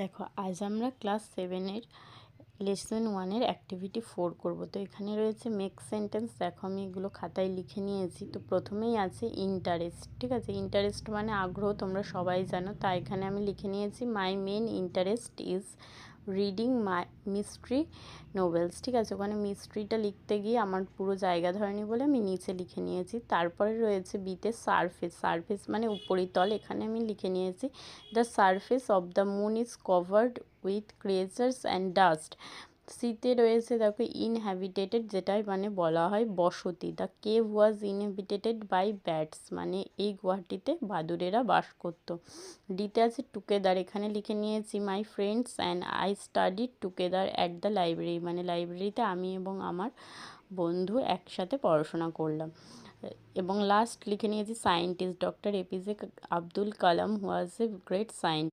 দেখো আজ আমরা ক্লাস 7-এর লেসন 1-এর অ্যাক্টিভিটি 4 করব। তো এখানে রয়েছে মেক সেন্টেন্স। দেখো আমি এগুলো খাতায় লিখে নিয়েছি। তো প্রথমেই আছে ইন্টারেস্ট, ঠিক আছে। ইন্টারেস্ট মানে আগ্রহ, তোমরা সবাই জানো। তাই এখানে আমি লিখে নিয়েছি my main interest is reading my mystery novels, ঠিক আছে। ওখানে মিস্ট্রিটা লিখতে গিয়ে আমার পুরো জায়গা ধরেনি বলে আমি নিচে লিখে নিয়েছি। তারপরে রয়েছে বিতে সারফেস। সারফেস মানে উপরিতল, এখানে আমি লিখে নিয়েছি the surface of the moon is covered with craters and dust. সিতে রয়েছে দেখো ইনহ্যাবিটেটেড, যেটাই মানে বলা হয় বসতি। The cave was inhabited by bats, মানে এই গুয়াহাটিতে বাদুড়েরা বাস করতো। ডিতে আছে টুগেদার, এখানে লিখে নিয়েছি my friends and I studied together at the library, মানে লাইব্রেরিতে আমি এবং আমার বন্ধু একসাথে পড়াশোনা করলাম। এবং লাস্ট লিখে নিয়েছি scientist, doctor APJ Abdul Kalam was a great scientist.